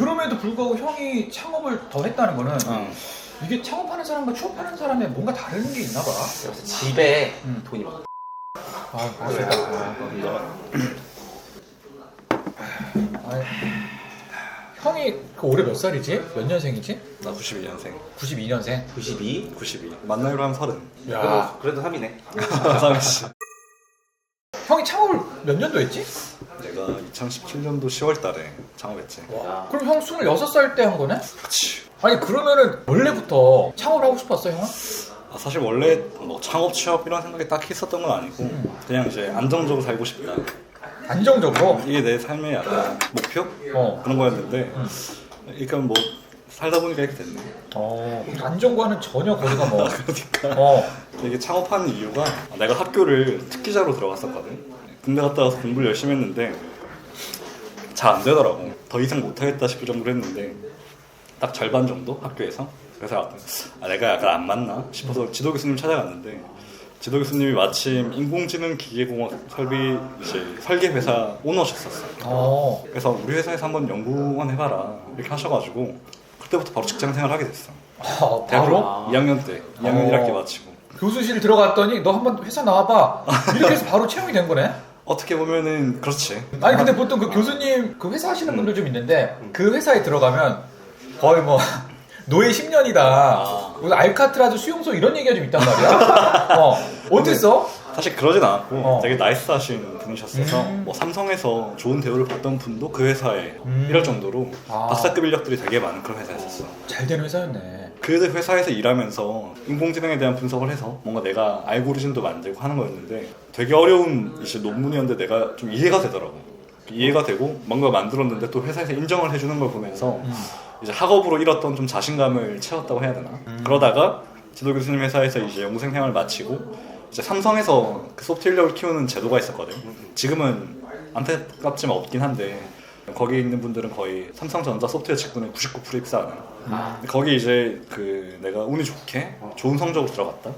그럼에도 불구하고 형이 창업을 더 했다는 거는 이게 창업하는 사람과 취업하는 사람의 뭔가 다른 게 있나 봐. 그래서 집에 돈이 많아. 아, 맞다. 형이 그 올해 몇 살이지? 몇 년생이지? 나 92년생. 92년생? 92? 만나기로 하면 30. 야, 그래도 3이네. 상씨. 형이 창업을 몇 년도 했지? 내가 2017년도 10월 달에 창업했지. 와. 그럼 형 26살 때 한 거네? 그치. 아니 그러면은 원래부터 창업을 하고 싶었어 형은? 사실 원래 뭐 창업, 취업 이런 생각이 딱히 있었던 건 아니고 그냥 이제 안정적으로 살고 싶다. 안정적으로? 이게 내 삶의 약간 목표? 어. 그런 거였는데 그러니까 뭐 살다 보니까 이렇게 됐네. 안정과는 전혀 거리가 뭐. 그러니까 이게 창업하는 이유가 내가 학교를 특기자로 들어갔었거든. 군대 갔다 와서 공부를 열심히 했는데 잘 안 되더라고. 더 이상 못하겠다 싶을 정도로 했는데 딱 절반 정도 학교에서. 그래서 내가 약간 안 맞나 싶어서 지도 교수님 찾아갔는데 지도 교수님이 마침 인공지능 기계공학 설비 이제 설계 회사 오너셨었어. 그래서 우리 회사에서 한번 연구원 해봐라 이렇게 하셔가지고 그때부터 바로 직장 생활을 하게 됐어. 바로? 2학년 때 2학년 1학기 마치고 교수실 들어갔더니 너 한번 회사 나와봐 이렇게 해서 바로 채용이 된 거네? 어떻게 보면은 그렇지. 아니 근데 보통 그 교수님 그 회사 하시는 분들 좀 있는데 그 회사에 들어가면 거의 뭐 노예 10년이다 무슨 알카트라즈 수용소 이런 얘기가 좀 있단 말이야. 어땠어? 사실 그러진 않았고 되게 어. 나이스하신 분이셨어서 뭐 삼성에서 좋은 대우를 받던 분도 그 회사에 이럴 정도로 박사급 인력들이 되게 많은 그런 회사였었어. 잘 되는 회사였네. 그 회사에서 일하면서 인공지능에 대한 분석을 해서 뭔가 내가 알고리즘도 만들고 하는 거였는데 되게 어려운 이제 논문이었는데 내가 좀 이해가 되더라고. 이해가 되고 뭔가 만들었는데 또 회사에서 인정을 해주는 걸 보면서 이제 학업으로 잃었던 좀 자신감을 채웠다고 해야 되나? 그러다가 지도 교수님 회사에서 이제 연구생 생활을 마치고 이제 삼성에서 그 소프트웨어 인력을 키우는 제도가 있었거든. 지금은 안타깝지만 없긴 한데 거기 있는 분들은 거의 삼성전자 소프트웨어 직군의 99% 입사하는. 거기 이제 그 내가 운이 좋게 좋은 성적으로 들어갔다.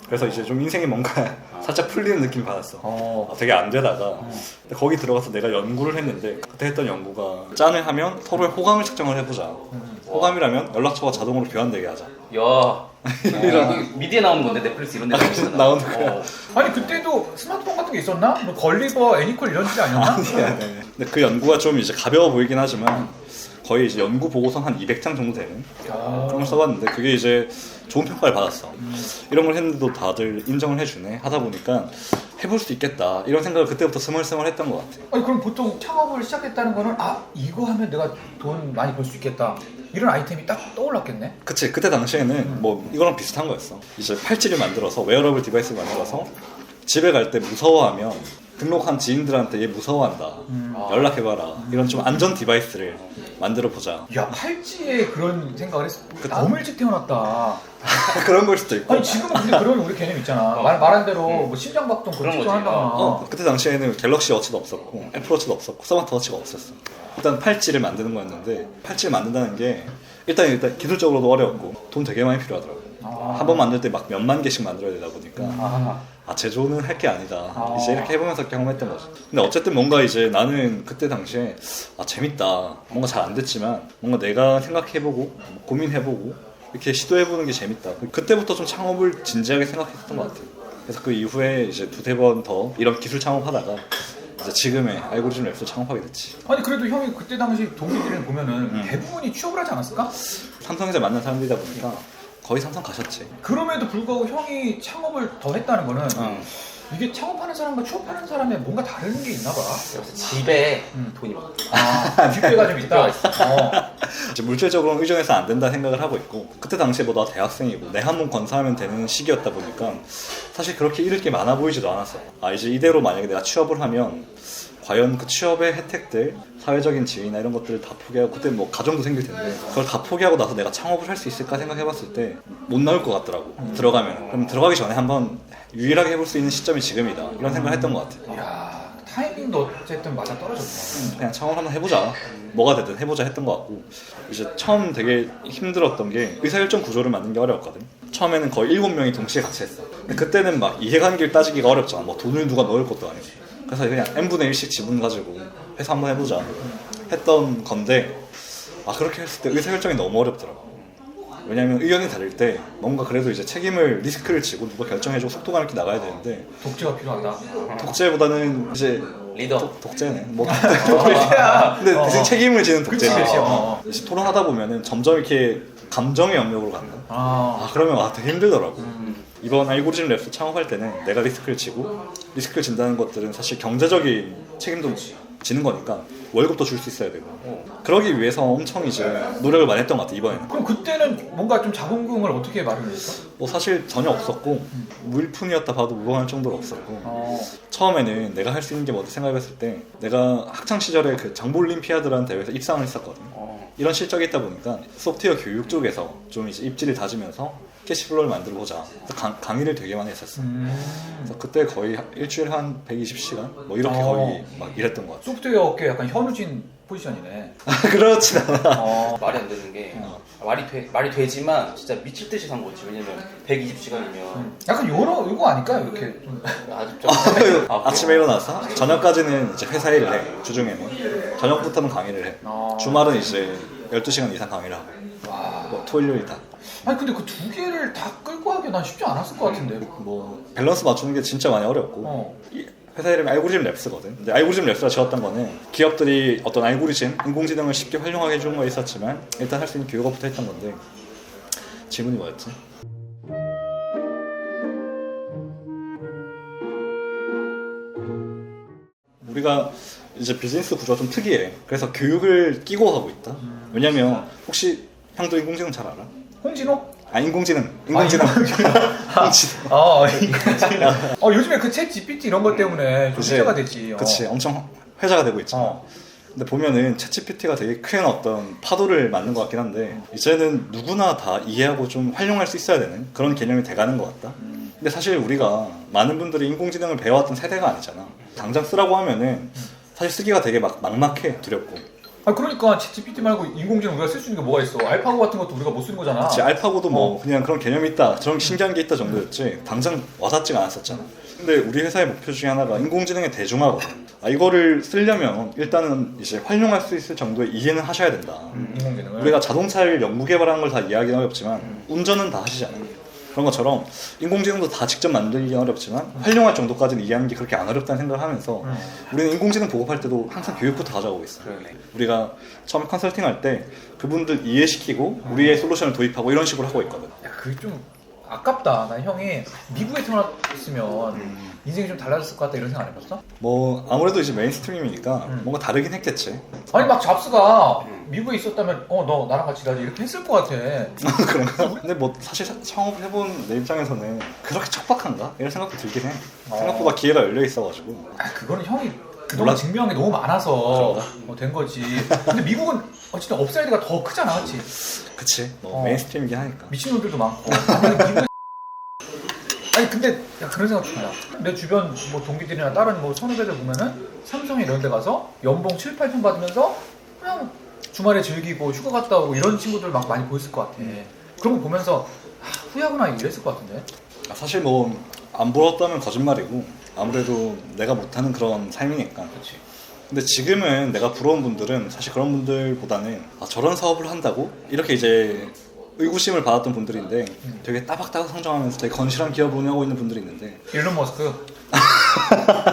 그래서 이제 좀 인생이 뭔가 살짝 풀리는 느낌을 받았어. 되게 안 되다가 근데 거기 들어가서 내가 연구를 했는데 그때 했던 연구가 짠을 하면 서로의 호감을 측정을 해보자. 호감이라면 연락처가 자동으로 교환되게 하자. 야. 이런 미디에 나오는 건데 넷플릭스 이런 데 나오는 거야. 아니 그때도 스마트폰 같은 게 있었나? 뭐 걸리버, 애니콜 이런 게 아니었나? 네. 근데 그 연구가 좀 이제 가벼워 보이긴 하지만 거의 이제 연구 보고서 한 200장 정도 되는 그런 걸 써봤는데 그게 이제 좋은 평가를 받았어. 이런 걸 했는데도 다들 인정을 해주네. 하다 보니까 해볼 수 있겠다 이런 생각을 그때부터 스멀스멀했던 것 같아. 아니 그럼 보통 창업을 시작했다는 거는 이거 하면 내가 돈 많이 벌 수 있겠다 이런 아이템이 딱 떠올랐겠네? 그치. 그때 당시에는 뭐 이거랑 비슷한 거였어. 이제 팔찌를 만들어서 웨어러블 디바이스를 만들어서 집에 갈 때 무서워하면 등록한 지인들한테 얘 무서워한다 연락해봐라 이런 좀 안전 디바이스를 만들어보자. 야 팔찌에 그런 생각을 했어. 너무 일찍 태어났다. 그런 걸 수도 있고. 아니 지금은 근데 그런 우리 개념 있잖아. 말한 대로 뭐 심장박동 그런 그런 측정한다거나. 그때 당시에는 갤럭시 워치도 없었고 애플워치도 없었고 스마트워치가 없었어. 일단 팔찌를 만드는 거였는데 팔찌를 만든다는 게 일단 기술적으로도 어려웠고 돈 되게 많이 필요하더라고. 한 번 만들 때 막 몇만 개씩 만들어야 되다 보니까 제조는 할 게 아니다. 이제 이렇게 해보면서 경험했던 거지. 근데 어쨌든 뭔가 이제 나는 그때 당시에 재밌다. 뭔가 잘 안 됐지만 뭔가 내가 생각해보고 고민해보고 이렇게 시도해보는 게 재밌다. 그때부터 좀 창업을 진지하게 생각했던 것 같아요. 그래서 그 이후에 이제 두세 번 더 이런 기술 창업하다가 이제 지금의 알고리즘 랩을 창업하게 됐지. 아니 그래도 형이 그때 당시 동기들을 보면은 대부분이 취업을 하지 않았을까? 삼성에서 만난 사람들이다 보니까 거의 삼성 가셨지. 그럼에도 불구하고 형이 창업을 더 했다는 거는 이게 창업하는 사람과 취업하는 사람의 뭔가 다른 게 있나 봐. 그래서 집에 돈이 많아. 뒷배가 좀 있다. 이제 물질적으로는 의존해서 안 된다 생각을 하고 있고 그때 당시에 뭐 나 대학생이고 내 한 몸 건사하면 되는 시기였다 보니까 사실 그렇게 잃을 게 많아 보이지도 않았어. 이제 이대로 만약에 내가 취업을 하면 과연 그 취업의 혜택들, 사회적인 지위나 이런 것들을 다 포기하고 그때 뭐 가정도 생길 텐데 그걸 다 포기하고 나서 내가 창업을 할 수 있을까 생각해봤을 때 못 나올 것 같더라고. 들어가면. 그럼 들어가기 전에 한번 유일하게 해볼 수 있는 시점이 지금이다 이런 생각을 했던 것 같아. 이야 타이밍도 어쨌든 맞아 떨어졌네. 그냥 창업을 한번 해보자. 뭐가 되든 해보자 했던 것 같고 이제 처음 되게 힘들었던 게 의사일정 구조를 만드는 게 어려웠거든. 처음에는 거의 7명이 동시에 같이 했어. 근데 그때는 막 이해관계를 따지기가 어렵잖아. 뭐 돈을 누가 넣을 것도 아니고. 그래서 그냥 n분의 1씩 지분 가지고 회사 한번 해보자 했던 건데 그렇게 했을 때 의사결정이 너무 어렵더라고. 왜냐면 의견이 다를 때 뭔가 그래도 이제 책임을 리스크를 지고 누가 결정해주고 속도감 있게 나가야 되는데 독재가 필요하다. 독재보다는 이제 리더. 독재네. 뭐 근데 대신 책임을 지는 독재지. 그치. 이제 토론하다 보면은 점점 이렇게 감정의 영역으로 간다. 그러면 되게 힘들더라고. 이번 알고리즘 랩스 창업할 때는 내가 리스크를 지고 리스크를 진다는 것들은 사실 경제적인 책임도 지는 거니까 월급도 줄 수 있어야 되고 그러기 위해서 엄청 이제 노력을 많이 했던 것 같아 이번에는. 그럼 그때는 뭔가 좀 자본금을 어떻게 마련했어? 뭐 사실 전혀 없었고 무일푼이었다 봐도 무방할 정도로 없었고 처음에는 내가 할 수 있는 게 뭐지 생각했을 때 내가 학창 시절에 그 장보올림피아드라는 대회에서 입상을 했었거든. 이런 실적이 있다 보니까 소프트웨어 교육 쪽에서 좀 이제 입지를 다지면서 캐시플로우를 만들어보자. 강의를 되게 많이 했었어. 그래서 그때 거의 일주일에 한 120시간 뭐 이렇게 거의 막 일했던 것 같아. 소프트웨어 업계 약간 현우진 포지션이네. 그렇진 않아. 말이 안 되는 게 말이 되지만 진짜 미칠 듯이 산 거지. 왜냐면 120시간이면 약간 요거 아닐까요? 이렇게 좀. 아주 좀 아침에 일어나서 저녁까지는 이제 회사 일을 해. 주중에는 저녁부터는 강의를 해. 주말은 이제 12시간 이상 강의를 하고 뭐 토일요일 다. 아니 근데 그 두 개를 다 끌고 하기 난 쉽지 않았을 것 같은데. 뭐 밸런스 맞추는 게 진짜 많이 어렵고 이 회사 이름이 알고리즘 랩스거든. 근데 알고리즘 랩스라 지었던 거는 기업들이 어떤 알고리즘, 인공지능을 쉽게 활용하게 해주는 거 있었지만 일단 할 수 있는 교육업부터 했던 건데 질문이 뭐였지? 우리가 이제 비즈니스 구조가 좀 특이해. 그래서 교육을 끼고 하고 있다. 왜냐면 혹시 형도 인공지능 잘 알아? 홍진호? 인공지능. 홍진호. 요즘에 그 챗 GPT 이런 것 때문에 좀 문제가 되지. 그치. 엄청 회자가 되고 있잖아. 근데 보면은 챗GPT가 되게 큰 어떤 파도를 맞는 것 같긴 한데 이제는 누구나 다 이해하고 좀 활용할 수 있어야 되는 그런 개념이 돼가는 것 같다. 근데 사실 우리가 많은 분들이 인공지능을 배워왔던 세대가 아니잖아. 당장 쓰라고 하면은 사실 쓰기가 되게 막막해, 두렵고. 그러니까 챗GPT 말고 인공지능 우리가 쓸 수 있는 게 뭐가 있어? 알파고 같은 것도 우리가 못 쓰는 거잖아. 그치, 알파고도 뭐 그냥 그런 개념이 있다, 저런 신기한 게 있다 정도였지 당장 와닿지가 않았었잖아. 근데 우리 회사의 목표 중에 하나가 인공지능의 대중화거든. 이거를 쓰려면 일단은 이제 활용할 수 있을 정도의 이해는 하셔야 된다. 인공지능을. 우리가 자동차를 연구 개발하는 걸 다 이해하기는 어렵지만 운전은 다 하시잖아. 그런 것처럼 인공지능도 다 직접 만들기는 어렵지만 활용할 정도까지는 이해하는 게 그렇게 안 어렵다는 생각을 하면서 우리는 인공지능 보급할 때도 항상 교육부터 가져가고 있어. 그러네. 우리가 처음 컨설팅 할 때 그분들 이해시키고 우리의 솔루션을 도입하고 이런 식으로 하고 있거든. 야, 그게 좀 아깝다. 난 형이 미국에 태어났으면 인생이 좀 달라졌을 것 같다 이런 생각 안 해봤어? 뭐 아무래도 이제 메인스트림이니까 뭔가 다르긴 했겠지. 아니 막 잡스가 미국에 있었다면 너 나랑 같이 일하지 이렇게 했을 것 같아. 그런가? 근데 뭐 사실 창업을 해본 내 입장에서는 그렇게 척박한가? 이런 생각도 들긴 해. 생각보다 기회가 열려 있어가지고. 그거는 형이 그동안 증명한 게 너무 많아서 된 거지. 근데 미국은 어쨌든 업사이드가 더 크잖아, 그치? 그치. 뭐 메인스트림이긴 하니까. 미친놈들도 많고. 아니 근데 야, 그런 생각 든다. 내 주변 뭐 동기들이나 다른 뭐 선후배들 보면은 삼성 이런 데 가서 연봉 7, 8천 받으면서 그냥 주말에 즐기고 휴가 갔다 오고 이런 친구들 막 많이 보였을 것 같아. 그런 거 보면서 후회하구나 이랬을 것 같은데. 사실 뭐 안 부럽다면 거짓말이고 아무래도 내가 못하는 그런 삶이니까. 그렇지. 근데 지금은 내가 부러운 분들은 사실 그런 분들보다는 저런 사업을 한다고? 이렇게 이제 의구심을 받았던 분들인데 되게 따박따박 성장하면서 되게 건실한 기업을 운영하고 있는 분들이 있는데 일론 머스크.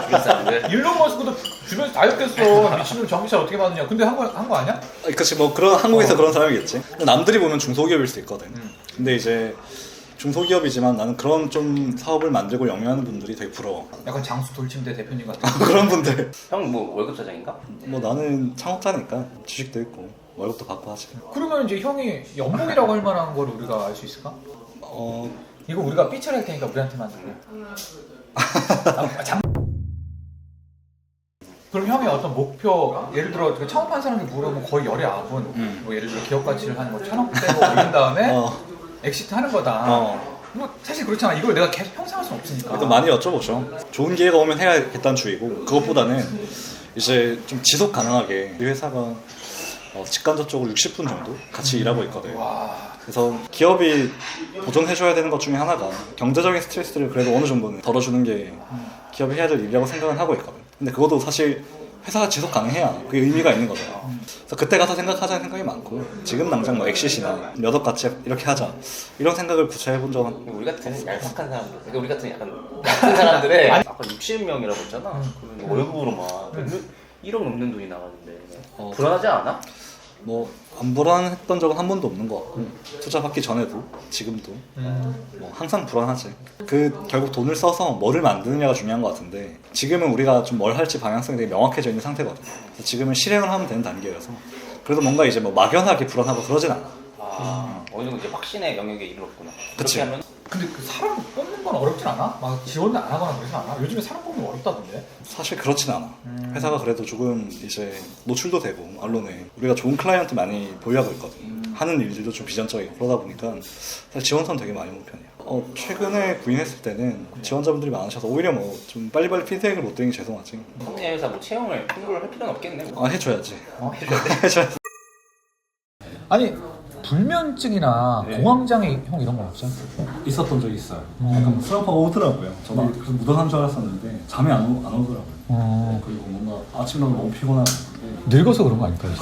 주변 사람들. 일론 머스크도 주변에서 다 욕했어. 미친놈 전기차 어떻게 받느냐. 근데 한 거 아니야? 그치 뭐 그런 한국에서 그런 사람이겠지. 근데 남들이 보면 중소기업일 수 있거든. 근데 이제 중소기업이지만 나는 그런 좀 사업을 만들고 영위하는 분들이 되게 부러워. 약간 장수 돌침대 대표님 같은. 그런 분들. 형 뭐 월급 사장인가? 뭐 나는 창업자니까 주식도 있고 월급도 받고 하지. 그러면 이제 형이 연봉이라고 할 만한 걸 우리가 알 수 있을까? 이거 우리가 삐처리할 테니까 우리한테만 듣고. 그럼 형의 어떤 목표, 예를 들어 창업한 사람이 물어보면 거의 열의 아분, 뭐 예를 들어 기업 가치를 한 뭐 1,000억 빼고 올린 다음에 엑시트 하는 거다. 뭐 사실 그렇잖아. 이걸 내가 계속 평생 할 수는 없으니까. 일단 많이 여쭤보죠. 좋은 기회가 오면 해야겠다는 주의고 그것보다는 이제 좀 지속 가능하게 이 회사가 직간접적으로 60분 정도 같이 일하고 있거든. 그래서 기업이 보존해줘야 되는 것 중에 하나가 경제적인 스트레스를 그래도 어느 정도는 덜어주는 게 기업이 해야 될 일이라고 생각은 하고 있거든. 근데 그것도 사실 회사가 지속 가능해야 그게 의미가 있는 거잖아. 그래서 그때 가서 생각하자는 생각이 많고 지금 당장 뭐 엑시시나 몇억 같이 이렇게 하자 이런 생각을 구체 해본 적은 우리 같은 얄팍한 사람들, 그러니까 우리 같은 약간 얕은 사람들의 아까 60명이라고 했잖아. 그러면 월급으로 막 1억 넘는 돈이 나가는데 불안하지 않아? 뭐 안 불안했던 적은 한 번도 없는 것 같고 투자 받기 전에도 지금도 뭐 항상 불안하지. 그 결국 돈을 써서 뭐를 만드느냐가 중요한 것 같은데 지금은 우리가 좀 뭘 할지 방향성이 되게 명확해져 있는 상태거든. 그래서 지금은 실행을 하면 되는 단계여서 그래도 뭔가 이제 뭐 막연하게 불안하고 그러진 않아. 어느 정도 이제 확신의 영역에 이르렀구나. 그치. 그렇게 하면 근데 그 사람 뽑는 건 어렵진 않아? 막 지원을 안 하거나 그러진 않아? 요즘에 사람 뽑는 거 어렵다던데? 사실 그렇진 않아. 회사가 그래도 조금 이제 노출도 되고 언론에 우리가 좋은 클라이언트 많이 보유하고 있거든. 하는 일들도 좀 비전적이고 그러다 보니까 사실 지원선 되게 많이 온 편이야. 최근에 구인했을 때는 지원자분들이 많으셔서 오히려 뭐 좀 빨리빨리 피드백을 못 드리는 게 죄송하지. 성내 회사 뭐 채용을 홍보를 할 필요는 없겠네. 해줘야지. 해줘야 돼. 해줘야지. 아니 불면증이나 네. 공황장애 형 이런 건 없어요? 있었던 적이 있어요. 약간 슬럼프가 오더라고요. 저도 그래서 무던한 줄 알았었는데 잠이 안 오더라고요. 그리고 뭔가 아침에 너무 피곤하고 늙어서 그런 거 아닐까요?